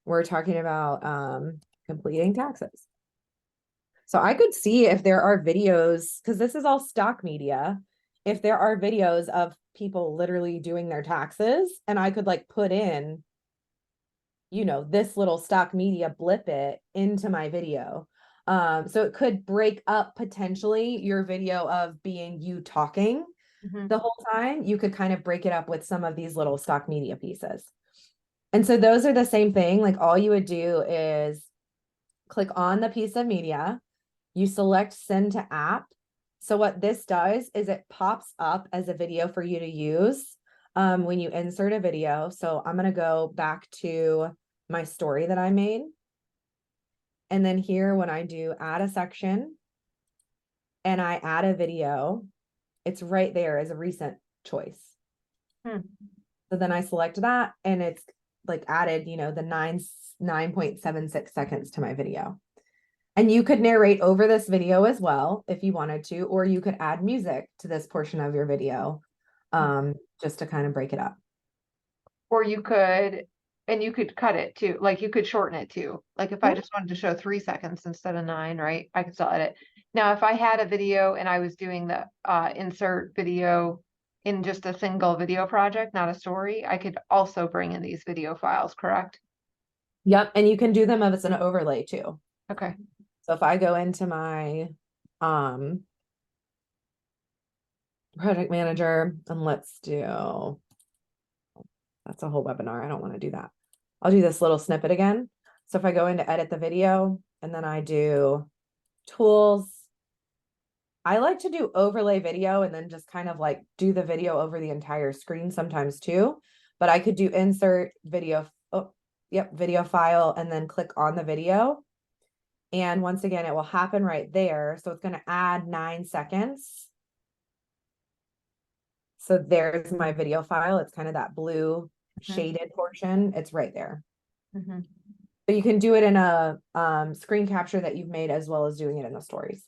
we're talking about completing taxes. So I could see if there are videos, because this is all stock media, if there are videos of people literally doing their taxes, and I could like put in, this little stock media blip it into my video. So it could break up potentially your video of being you talking Mhm. the whole time. You could kind of break it up with some of these little stock media pieces. And so those are the same thing. Like all you would do is click on the piece of media, you select send to app. So what this does is it pops up as a video for you to use when you insert a video. So I'm going to go back to my story that I made. And then here, when I do add a section and I add a video, it's right there as a recent choice. So then I select that and it's like added, the 9.76 seconds to my video. And you could narrate over this video as well if you wanted to, or you could add music to this portion of your video just to kind of break it up. Or you could, and you could cut it too. Like you could shorten it too. Like if I just wanted to show 3 seconds instead of 9, right? I could still edit. Now, if I had a video and I was doing the insert video in just a single video project, not a story, I could also bring in these video files, correct? Yep. And you can do them as an overlay too. Okay. So if I go into my project manager and let's do, that's a whole webinar. I don't want to do that. I'll do this little snippet again. So if I go in to edit the video and then I do tools, I like to do overlay video and then just kind of like do the video over the entire screen sometimes too. But I could do insert video. Oh, yep, video file and then click on the video. And once again, it will happen right there. So it's going to add 9 seconds. So there's my video file. It's kind of that blue shaded portion. It's right there. But you can do it in a screen capture that you've made as well as doing it in the stories.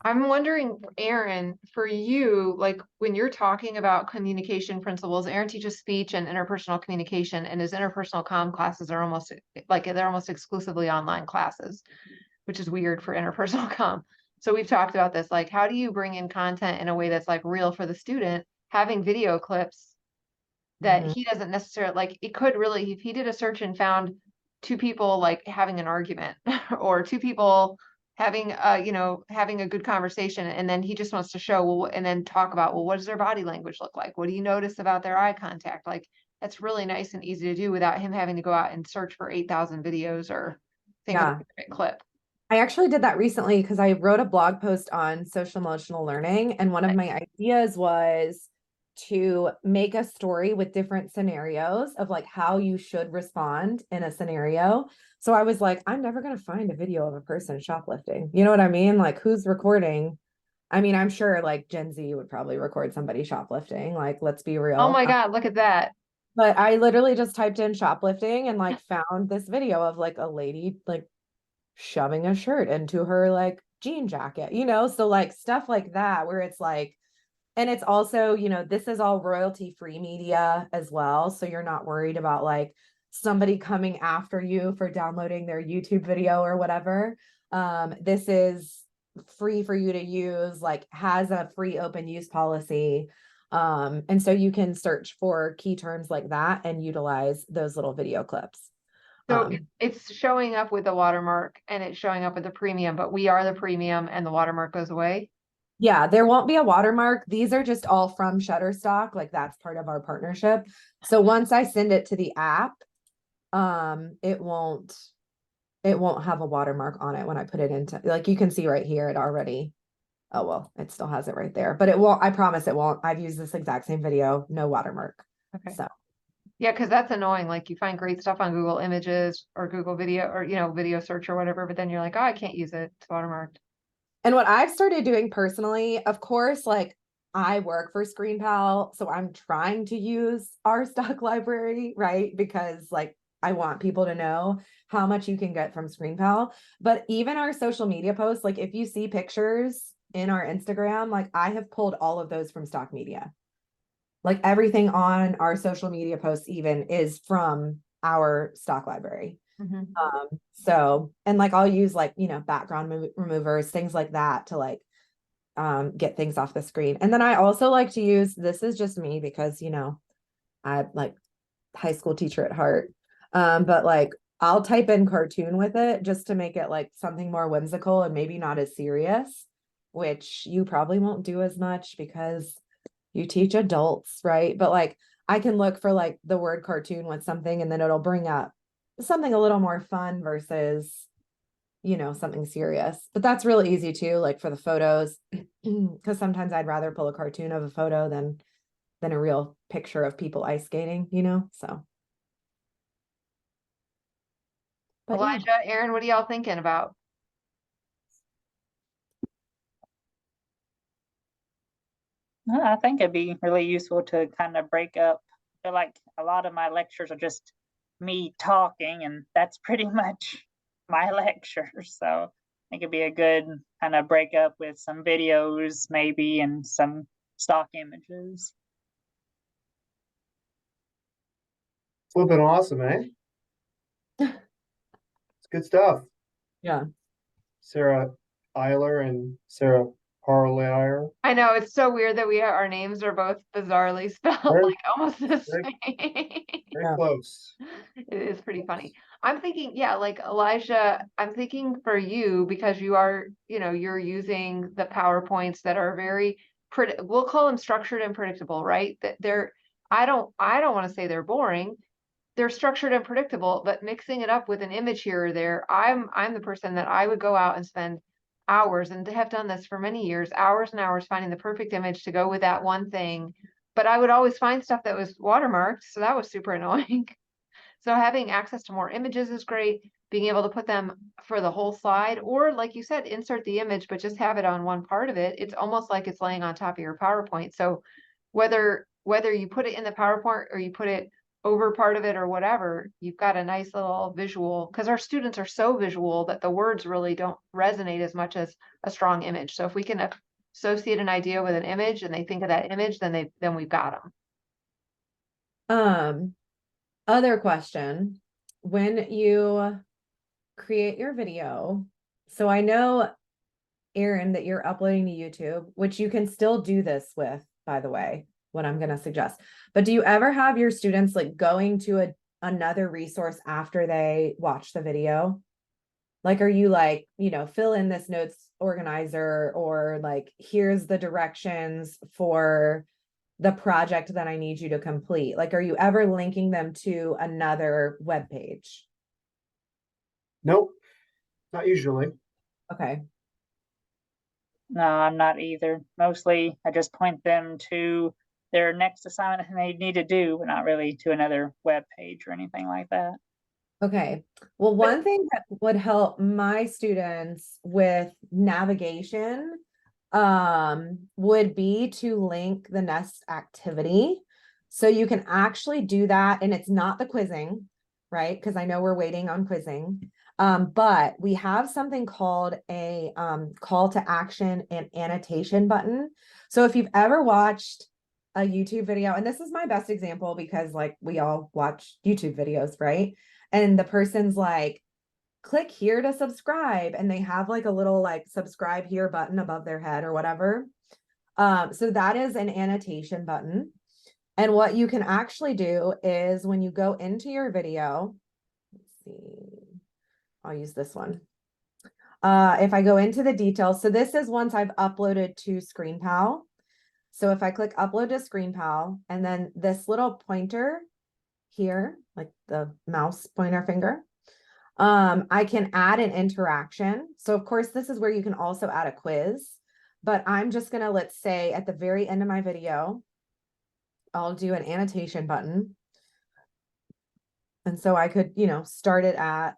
I'm wondering, Aaron, for you, like when you're talking about communication principles, Aaron teaches speech and interpersonal communication, and his interpersonal comm classes are almost like they're almost exclusively online classes, which is weird for interpersonal comm. So we've talked about this, like how do you bring in content in a way that's like real for the student, having video clips that he doesn't necessarily like. It could really, if he did a search and found 2 people like having an argument or 2 people having having a good conversation, and then he just wants to show, well, and then talk about, well, what does their body language look like, what do you notice about their eye contact, like that's really nice and easy to do without him having to go out and search for 8,000 videos or think of a great clip. I actually did that recently because I wrote a blog post on social emotional learning, and one of my ideas was to make a story with different scenarios of like how you should respond in a scenario. So I was like, I'm never going to find a video of a person shoplifting. You know what I mean? Like who's recording? I mean, I'm sure like Gen Z would probably record somebody shoplifting. Like, let's be real. Oh my God, look at that. But I literally just typed in shoplifting and like found this video of like a lady like shoving a shirt into her like jean jacket, so like stuff like that where it's like, and it's also, this is all royalty free media as well. So you're not worried about like somebody coming after you for downloading their YouTube video or whatever. This is free for you to use, like has a free open use policy. And so you can search for key terms like that and utilize those little video clips. So it's showing up with the watermark and it's showing up with the premium, but we are the premium and the watermark goes away. Yeah, there won't be a watermark. These are just all from Shutterstock. Like that's part of our partnership. So once I send it to the app, it won't have a watermark on it when I put it into, like you can see right here, it already, oh well, it still has it right there, but it won't, I promise it won't. I've used this exact same video, no watermark. Okay. So Yeah, because that's annoying. Like you find great stuff on Google Images or Google Video or video search or whatever, but then you're like, oh, I can't use it. It's watermarked. and what I've started doing personally, of course, like I work for ScreenPal, so I'm trying to use our stock library, right? Because like I want people to know how much you can get from ScreenPal. But even our social media posts, like if you see pictures in our Instagram, like I have pulled all of those from stock media. Like everything on our social media posts even is from our stock library. So, and like I'll use like, background removers, things like that to like get things off the screen. And then I also like to use, this is just me because, I like high school teacher at heart. But like I'll type in cartoon with it just to make it like something more whimsical and maybe not as serious, which you probably won't do as much because you teach adults, right? But like I can look for like the word cartoon with something and then it'll bring up something a little more fun versus, something serious. But that's really easy too, like for the photos, because sometimes I'd rather pull a cartoon of a photo than a real picture of people ice skating, so. But yeah. Elijah, Aaron, what are y'all thinking about? I think it'd be really useful to kind of break up. I feel like a lot of my lectures are just me talking, and that's pretty much my lecture. So I think it'd be a good kind of break up with some videos, maybe, and some stock images. Flipping awesome, eh? It's good stuff. Yeah. Sarah Eiler and Sarah Parlier. I know it's so weird that our names are both bizarrely spelled Very, like almost the very, same. very Yeah. close. It is pretty funny. I'm thinking, yeah, like Elijah, I'm thinking for you because you are, you're using the PowerPoints that are very we'll call them structured and predictable, right? That I don't want to say they're boring. They're structured and predictable, but mixing it up with an image here or there, I'm the person that I would go out and spend hours and have done this for many years, hours and hours finding the perfect image to go with that one thing. But I would always find stuff that was watermarked, so that was super annoying. So having access to more images is great. Being able to put them for the whole slide, or like you said, insert the image, but just have it on one part of it. It's almost like it's laying on top of your PowerPoint. So whether you put it in the PowerPoint or you put it over part of it or whatever, you've got a nice little visual because our students are so visual that the words really don't resonate as much as a strong image. So if we can associate an idea with an image and they think of that image, then we've got them. Other question, when you create your video, so I know, Aaron, that you're uploading to YouTube, which you can still do this with, by the way, what I'm going to suggest. But do you ever have your students like going to another resource after they watch the video? Like, are you like, fill in this notes organizer, or like, here's the directions for the project that I need you to complete? Like, are you ever linking them to another web page? Nope, not usually. Okay. No, I'm not either. Mostly, I just point them to their next assignment that they need to do, but not really to another web page or anything like that. Okay. Well, one thing that would help my students with navigation would be to link the next activity. So you can actually do that, and it's not the quizzing, right? Because I know we're waiting on quizzing. But we have something called a call to action and annotation button. So if you've ever watched a YouTube video, and this is my best example because like we all watch YouTube videos, right? And the person's like, click here to subscribe, and they have like a little like subscribe here button above their head or whatever. So that is an annotation button. And what you can actually do is when you go into your video, let's see, I'll use this one. If I go into the details, so this is once I've uploaded to ScreenPal. So if I click upload to ScreenPal and then this little pointer here, like the mouse pointer finger, I can add an interaction. So of course, this is where you can also add a quiz, but I'm just gonna, let's say at the very end of my video, I'll do an annotation button. And so I could, start it at,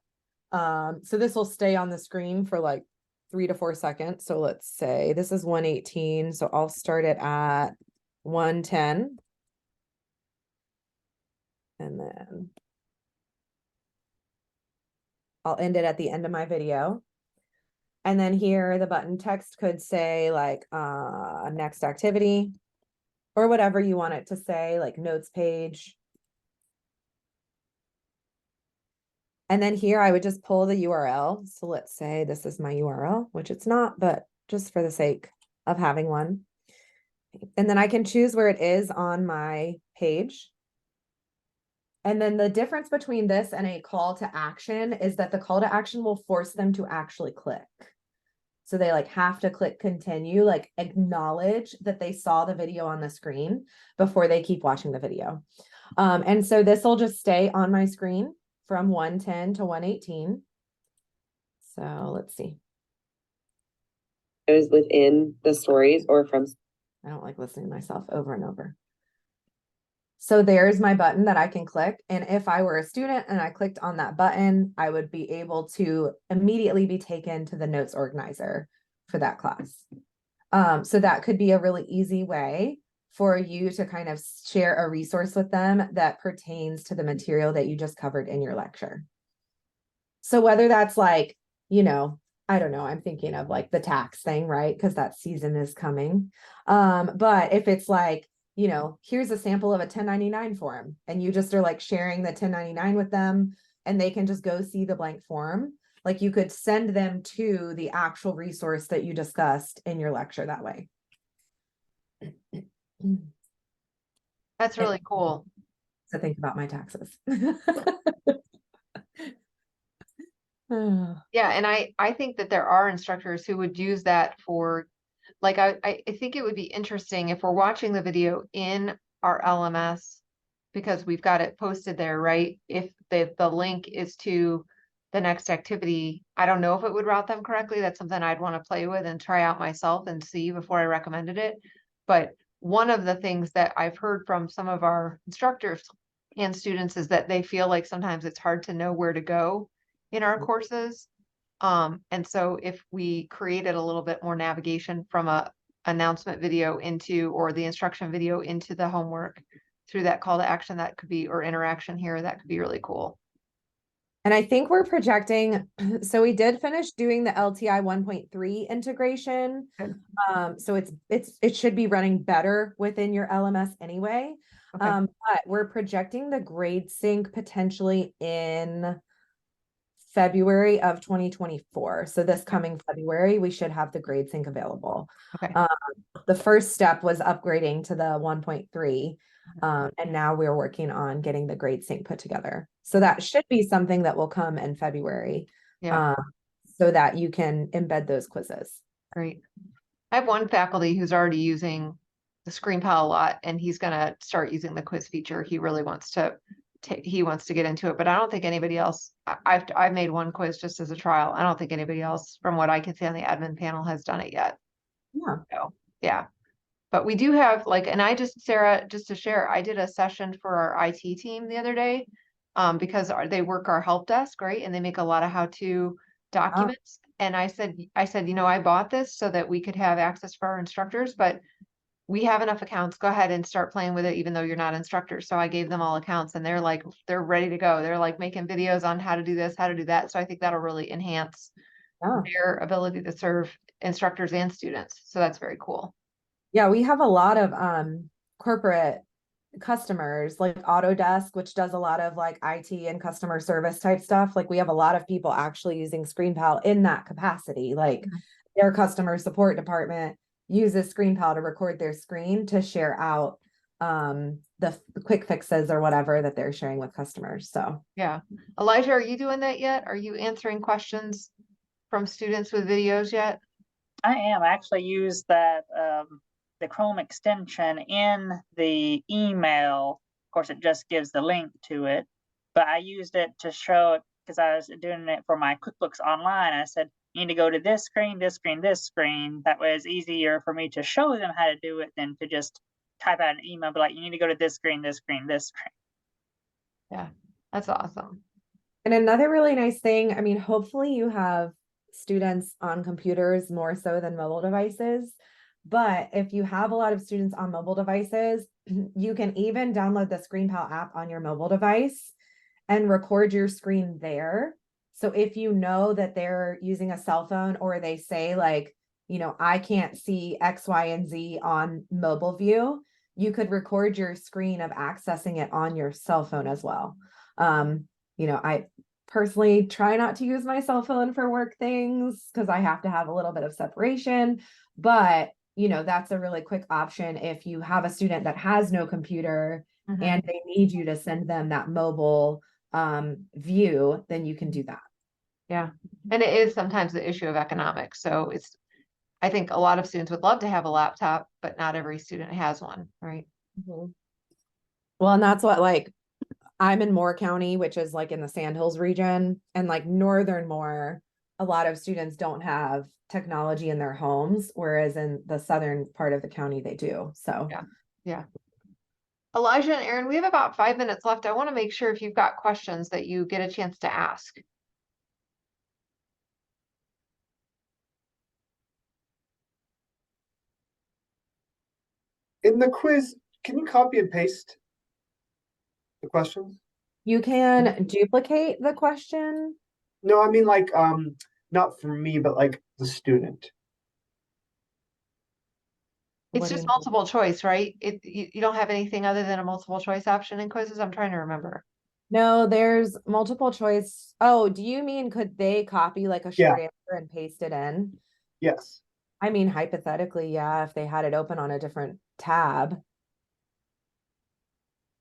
so this will stay on the screen for like 3 to 4 seconds. So let's say this is 118. So I'll start it at 110. And then I'll end it at the end of my video. And then here the button text could say like next activity or whatever you want it to say, like notes page. And then here I would just pull the URL. So let's say this is my URL, which it's not, but just for the sake of having one. And then I can choose where it is on my page. And then the difference between this and a call to action is that the call to action will force them to actually click. So they like have to click continue, like acknowledge that they saw the video on the screen before they keep watching the video. And so this will just stay on my screen from 110 to 118. So let's see. It was within the stories or from. I don't like listening to myself over and over. So there's my button that I can click. And if I were a student and I clicked on that button, I would be able to immediately be taken to the notes organizer for that class. So that could be a really easy way for you to kind of share a resource with them that pertains to the material that you just covered in your lecture. So whether that's like, I don't know, I'm thinking of like the tax thing, right? Because that season is coming. But if it's like, here's a sample of a 1099 form, and you just are like sharing the 1099 with them, and they can just go see the blank form. Like you could send them to the actual resource that you discussed in your lecture that way. That's really cool. So think about my taxes. Yeah, and I think that there are instructors who would use that for, like, I think it would be interesting if we're watching the video in our LMS, because we've got it posted there, right? If the link is to the next activity, I don't know if it would route them correctly. That's something I'd want to play with and try out myself and see before I recommended it. But one of the things that I've heard from some of our instructors and students is that they feel like sometimes it's hard to know where to go in our courses. And so if we created a little bit more navigation from a announcement video into, or the instruction video into the homework through that call to action, that could be, or interaction here, that could be really cool. And I think we're projecting, so we did finish doing the LTI 1.3 integration. Good. So it should be running better within your LMS anyway. Okay. But we're projecting the grade sync potentially in February of 2024. So this coming February, we should have the grade sync available. Okay. The first step was upgrading to the 1.3. And now we're working on getting the grade sync put together. So that should be something that will come in February. Yeah. So that you can embed those quizzes. Great. I have one faculty who's already using the ScreenPal a lot, and he's going to start using the quiz feature. He really wants to get into it, but I don't think anybody else. I've made one quiz just as a trial. I don't think anybody else, from what I can see on the admin panel, has done it yet. Yeah. So, yeah. But we do have and Sarah, just to share, I did a session for our IT team the other day, because they work our help desk, right? And they make a lot of how-to documents. And I said, I bought this so that we could have access for our instructors, but we have enough accounts. Go ahead and start playing with it, even though you're not instructors. So I gave them all accounts, and they're ready to go. They're like making videos on how to do this, how to do that. So I think that'll really enhance their ability to serve instructors and students. So that's very cool. Yeah, we have a lot of corporate customers like Autodesk, which does a lot of like IT and customer service type stuff. Like we have a lot of people actually using ScreenPal in that capacity. Like their customer support department uses ScreenPal to record their screen to share out the quick fixes or whatever that they're sharing with customers. So yeah. Elijah, are you doing that yet? Are you answering questions from students with videos yet? I am. I actually use that the Chrome extension in the email. Of course, it just gives the link to it, but I used it to show it because I was doing it for my QuickBooks Online. I said, you need to go to this screen, this screen, this screen. That way it's easier for me to show them how to do it than to just type out an email, but like, you need to go to this screen, this screen, this screen. Yeah, that's awesome. And another really nice thing, I mean, hopefully you have students on computers more so than mobile devices. But if you have a lot of students on mobile devices, you can even download the ScreenPal app on your mobile device and record your screen there. So if you know that they're using a cell phone or they say like, you know, I can't see X, Y, and Z on mobile view, you could record your screen of accessing it on your cell phone as well. You know, I personally try not to use my cell phone for work things because I have to have a little bit of separation, but you know, that's a really quick option if you have a student that has no computer and they need you to send them that mobile view, then you can do that. Yeah, and it is sometimes the issue of economics. So I think a lot of students would love to have a laptop, but not every student has one, right? Well, and that's what like I'm in Moore County, which is like in the Sandhills region, and like northern Moore, a lot of students don't have technology in their homes, whereas in the southern part of the county they do. So Yeah. Elijah and Aaron, we have about 5 minutes left. I want to make sure if you've got questions that you get a chance to ask. In the quiz, can you copy and paste the questions? you can duplicate the question. No, I mean like not for me, but like the student. It's What do just you mean? multiple choice, right? You don't have anything other than a multiple choice option in quizzes. I'm trying to remember. No, there's multiple choice. Oh, do you mean could they copy like a Yeah. short answer and paste it in? Yes. I mean, hypothetically, yeah, if they had it open on a different tab.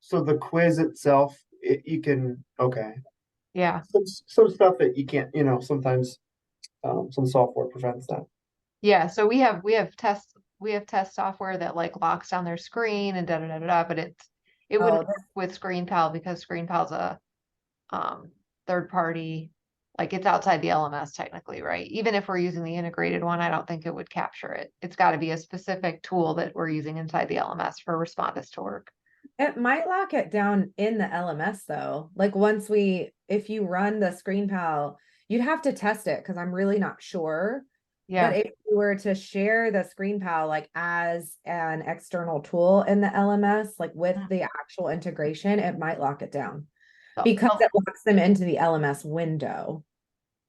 So the quiz itself, you can, okay. Yeah. Some stuff that you can't, you know, sometimes some software prevents that. Yeah. So we have test software that like locks down their screen and da da da da, da, but it wouldn't Oh, work with ScreenPal because ScreenPal's a third party, like it's outside the LMS technically, right? Even if we're using the integrated one, I don't think it would capture it. It's got to be a specific tool that we're using inside the LMS for Respondus to work. it might lock it down in the LMS though. Like once if you run the ScreenPal, you'd have to test it because I'm really not sure. Yeah. But if you were to share the ScreenPal like as an external tool in the LMS, like with the actual integration, it might lock it down because it locks them into the LMS window.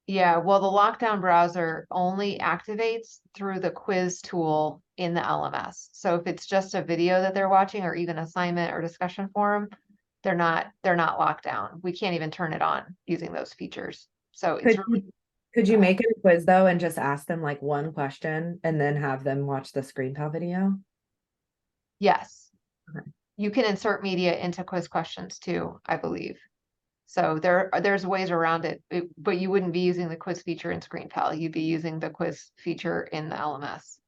Yeah, well, the lockdown browser only activates through the quiz tool in the LMS. So if it's just a video that they're watching or even assignment or discussion forum, they're not locked down. We can't even turn it on using those features. So it's Could you make it a quiz though and just ask them like one question and then have them watch the ScreenPal video? yes. Okay. You can insert media into quiz questions too, I believe. So there's ways around it, but you wouldn't be using the quiz feature in ScreenPal. You'd be using the quiz feature in the LMS.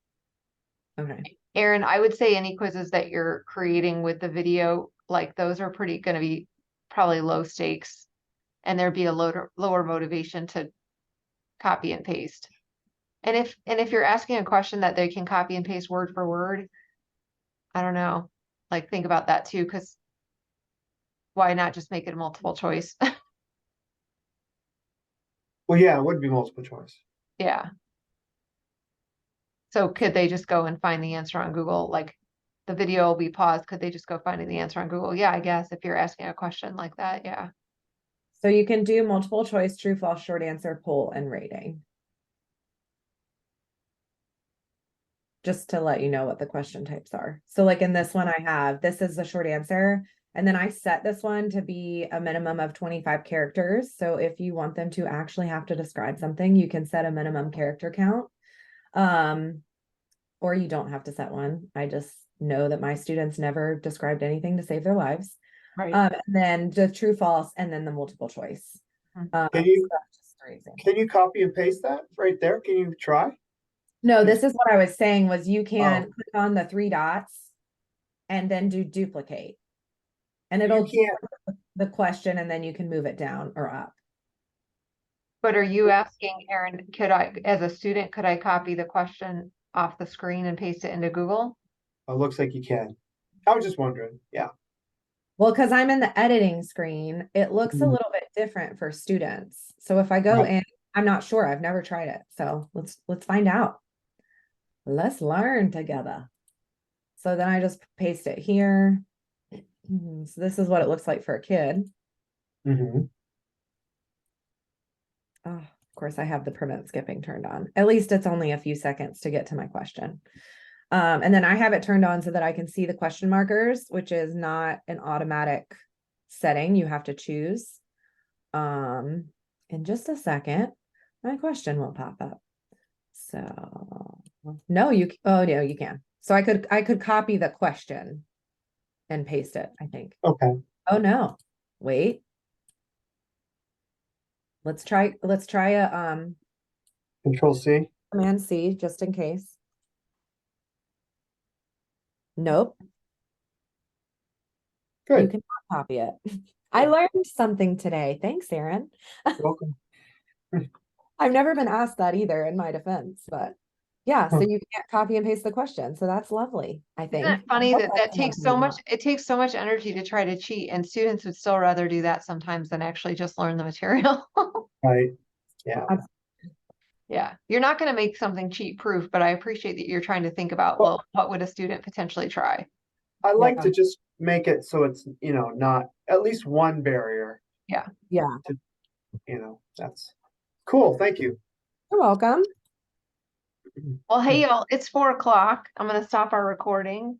Okay. Aaron, I would say any quizzes that you're creating with the video, like those are going to be probably low stakes, and there'd be a lower motivation to copy and paste. And if you're asking a question that they can copy and paste word for word, I don't know, like think about that too, because why not just make it a multiple choice? Well, yeah, it would be multiple choice. Yeah. So could they just go and find the answer on Google? Like the video will be paused. Could they just go finding the answer on Google? Yeah, I guess if you're asking a question like that, yeah. So you can do multiple choice, true, false, short answer, poll, and rating. Just to let you know what the question types are. So like in this one this is the short answer. And then I set this one to be a minimum of 25 characters. So if you want them to actually have to describe something, you can set a minimum character count. Or you don't have to set one. I just know that my students never described anything to save their lives. Right. And then the true, false, and then the multiple choice. Mhm. Can you so that's just crazy. Can you copy and paste that right there? Can you try? No, this is what I was saying was you Oh. can click on the 3 dots and then do duplicate. And You it'll can't. the question and then you can move it down or up. But are you asking, Aaron, could I, as a student, could I copy the question off the screen and paste it into Google? Oh, looks like you can. I was just wondering. Yeah. Well, because I'm in the editing screen, it looks a Mhm. little bit different for students. So if I go Right. in, I'm not sure. I've never tried it. So let's find out. Let's learn together. So then I just paste it here. So this is what it looks like for a kid. Mm-hmm. Oh, of course, I have the prevent skipping turned on. At least it's only a few seconds to get to my question. And then I have it turned on so that I can see the question markers, which is not an automatic setting. You have to choose. In just a second, my question will pop up. So no, oh no, you can. So I could copy the question and paste it, I think. Okay. Oh no, wait. Let's try a Control C. Command C just in case. Nope, you Good. cannot copy it. I learned something today. Thanks, Aaron. Welcome. I've never been asked that either in my defense, but yeah, so Huh. you can't copy and paste the question. So that's lovely, I think. Isn't it funny I hope that that's that takes something so you much, want. it takes so much energy to try to cheat, and students would still rather do that sometimes than actually just learn the material. Right. Yeah. Yeah, you're not going to make something cheat proof, but I appreciate that you're trying to think about, Well, well, what would a student potentially try? I like Yeah. to just make it so it's, not at least one barrier Yeah. Yeah, to, that's cool. Thank you. you're welcome. Well, hey, y'all, it's 4 o'clock. I'm going to stop our recording.